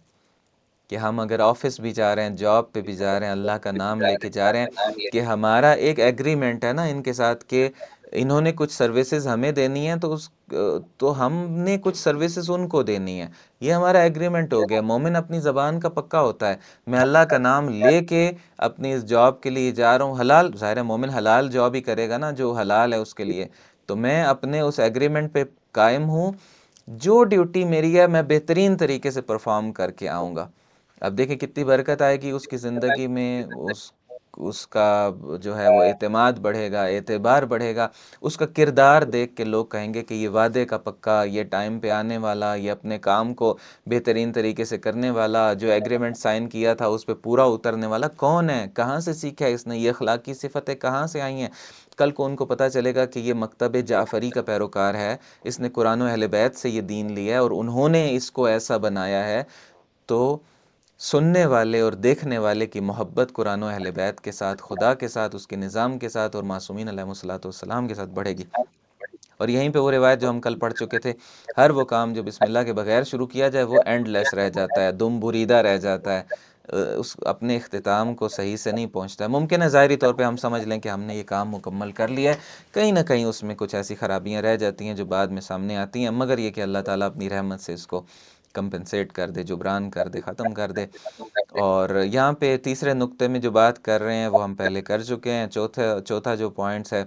کہ ہم اگر آفس بھی جا رہے ہیں، جاب پہ بھی جا رہے ہیں، اللہ کا نام لے کے جا رہے ہیں، کہ ہمارا ایک ایگریمنٹ ہے نا ان کے ساتھ کہ انہوں نے کچھ سروسز ہمیں دینی ہیں تو ہم نے کچھ سروسز ان کو دینی ہے، یہ ہمارا ایگریمنٹ ہو گیا۔ مومن اپنی زبان کا پکا ہوتا ہے، میں اللہ کا نام لے کے اپنی اس جاب کے لیے جا رہا ہوں، حلال، ظاہر ہے مومن حلال جاب ہی کرے گا نا جو حلال ہے اس کے لیے، تو میں اپنے اس ایگریمنٹ پہ قائم ہوں، جو ڈیوٹی میری ہے میں بہترین طریقے سے پرفارم کر کے آؤں گا۔ اب دیکھیں کتنی برکت آئے گی اس کی زندگی میں، اس کا جو ہے وہ اعتماد بڑھے گا، اعتبار بڑھے گا، اس کا کردار دیکھ کے لوگ کہیں گے کہ یہ وعدے کا پکا، یہ ٹائم پہ آنے والا، یہ اپنے کام کو بہترین طریقے سے کرنے والا، جو ایگریمنٹ سائن کیا تھا اس پہ پورا اترنے والا کون ہے، کہاں سے سیکھا ہے اس نے، یہ اخلاقی صفتیں کہاں سے آئی ہیں۔ کل کو ان کو پتہ چلے گا کہ یہ مکتب جعفری کا پیروکار ہے، اس نے قرآن و اہل بیت سے یہ دین لیا ہے اور انہوں نے اس کو ایسا بنایا ہے، تو سننے والے اور دیکھنے والے کی محبت قرآن و اہل بیت کے ساتھ، خدا کے ساتھ، اس کے نظام کے ساتھ اور معصومین علیہ الصلوۃ والسلام کے ساتھ بڑھے گی۔ اور یہیں پہ وہ روایت جو ہم کل پڑھ چکے تھے، ہر وہ کام جو بسم اللہ کے بغیر شروع کیا جائے وہ اینڈ لیس رہ جاتا ہے، دم بریدہ رہ جاتا ہے، اس اپنے اختتام کو صحیح سے نہیں پہنچتا ہے۔ ممکن ہے ظاہری طور پہ ہم سمجھ لیں کہ ہم نے یہ کام مکمل کر لیا ہے، کہیں نہ کہیں اس میں کچھ ایسی خرابیاں رہ جاتی ہیں جو بعد میں سامنے آتی ہیں، مگر یہ کہ اللہ تعالیٰ اپنی رحمت سے اس کو کمپنسیٹ کر دے، جبران کر دے، ختم کر دے۔ اور یہاں پہ تیسرے نقطے میں جو بات کر رہے ہیں وہ ہم پہلے کر چکے ہیں۔ چوتھا جو پوائنٹس ہے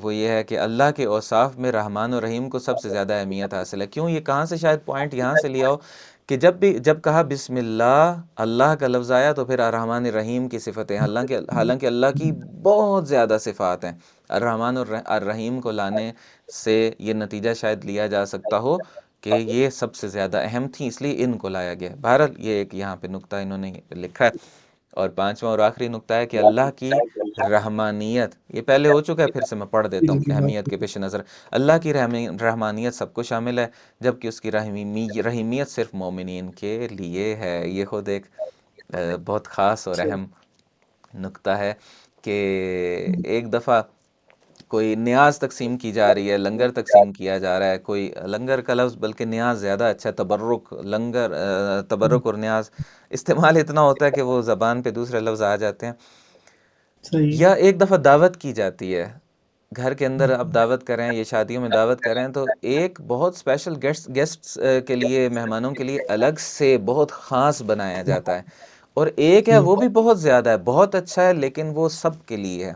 وہ یہ ہے کہ اللہ کے اوصاف میں رحمان و رحیم کو سب سے زیادہ اہمیت حاصل ہے۔ کیوں؟ یہ کہاں سے شاید پوائنٹ یہاں سے لیا ہو کہ جب کہا بسم اللہ، اللہ کا لفظ آیا تو پھر الرحمن الرحیم کی صفتیں، حالانکہ اللہ کی بہت زیادہ صفات ہیں، الرحمن اور الرحیم کو لانے سے یہ نتیجہ شاید لیا جا سکتا ہو کہ یہ سب سے زیادہ اہم تھیں، اس لیے ان کو لایا گیا۔ بہرحال یہ ایک یہاں پہ نقطہ انہوں نے لکھا ہے۔ اور پانچواں اور آخری نقطہ ہے کہ اللہ کی رحمانیت، یہ پہلے ہو چکا ہے، پھر سے میں پڑھ دیتا ہوں اہمیت کے پیش نظر۔ اللہ کی رحمانیت سب کو شامل ہے، جبکہ اس کی رحیمیت صرف مومنین کے لیے ہے۔ یہ خود ایک بہت خاص اور اہم نقطہ ہے کہ ایک دفعہ کوئی نیاز تقسیم کی جا رہی ہے، لنگر تقسیم کیا جا رہا ہے، کوئی لنگر کا لفظ بلکہ نیاز زیادہ اچھا، تبرک، لنگر، تبرک اور نیاز استعمال اتنا ہوتا ہے کہ وہ زبان پہ دوسرے لفظ آ جاتے ہیں۔ صحیح یا ایک دفعہ دعوت کی جاتی ہے، گھر کے اندر اب دعوت کریں، یہ شادیوں میں دعوت کریں، تو ایک بہت اسپیشل گیسٹس کے لیے، مہمانوں کے لیے الگ سے بہت خاص بنایا جاتا ہے، اور ایک ہے وہ بھی بہت زیادہ ہے، بہت اچھا ہے، لیکن وہ سب کے لیے ہے۔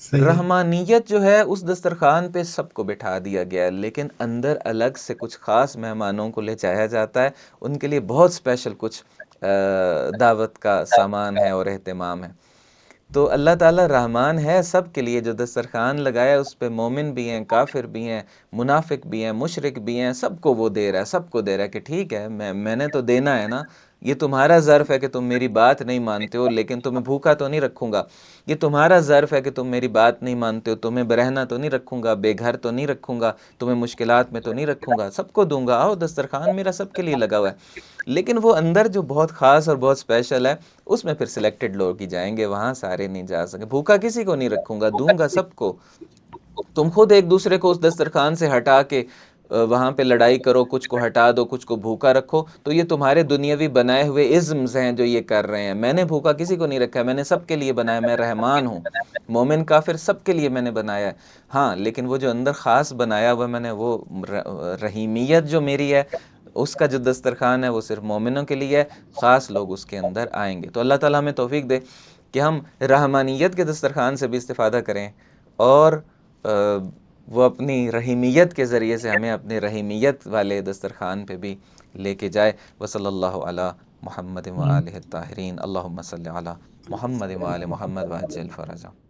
صحیح رحمانیت جو ہے اس دسترخوان پہ سب کو بٹھا دیا گیا ہے، لیکن اندر الگ سے کچھ خاص مہمانوں کو لے جایا جاتا ہے، ان کے لیے بہت اسپیشل کچھ دعوت کا سامان ہے اور اہتمام ہے۔ تو اللہ تعالیٰ رحمان ہے سب کے لیے، جو دسترخوان لگایا اس پہ مومن بھی ہیں، کافر بھی ہیں، منافق بھی ہیں، مشرک بھی ہیں، سب کو وہ دے رہا ہے، سب کو دے رہا ہے کہ ٹھیک ہے میں نے تو دینا ہے نا، یہ تمہارا ظرف ہے کہ تم میری بات نہیں مانتے ہو، لیکن تمہیں بھوکا تو نہیں رکھوں گا، یہ تمہارا ظرف ہے کہ تم میری بات نہیں مانتے ہو، تمہیں برہنہ تو نہیں رکھوں گا، بے گھر تو نہیں رکھوں گا، تمہیں مشکلات میں تو نہیں رکھوں گا، سب کو دوں گا، آؤ دسترخوان میرا سب کے لیے لگا ہوا ہے۔ لیکن وہ اندر جو بہت خاص اور بہت اسپیشل ہے، اس میں پھر سلیکٹڈ لوگ ہی جائیں گے، وہاں سارے نہیں جا سکے، بھوکا کسی کو نہیں رکھوں گا، دوں گا سب کو۔ تم خود ایک دوسرے کو اس دسترخوان سے ہٹا کے وہاں پہ لڑائی کرو، کچھ کو ہٹا دو، کچھ کو بھوکا رکھو، تو یہ تمہارے دنیاوی بنائے ہوئے ازمز ہیں جو یہ کر رہے ہیں۔ میں نے بھوکا کسی کو نہیں رکھا ہے، میں نے سب کے لیے بنایا، میں رحمان ہوں، مومن کافر سب کے لیے میں نے بنایا ہے۔ ہاں لیکن وہ جو اندر خاص بنایا ہوا میں نے، وہ رحیمیت جو میری ہے، اس کا جو دسترخوان ہے وہ صرف مومنوں کے لیے ہے، خاص لوگ اس کے اندر آئیں گے۔ تو اللہ تعالیٰ ہمیں توفیق دے کہ ہم رحمانیت کے دسترخوان سے بھی استفادہ کریں، اور وہ اپنی رحیمیت کے ذریعے سے ہمیں اپنے رحیمیت والے دسترخوان پہ بھی لے کے جائے۔ وصلی اللہ علی محمد و آلہ الطاہرین، اللہم صلی علی محمد و آل محمد وعجل فرجہ۔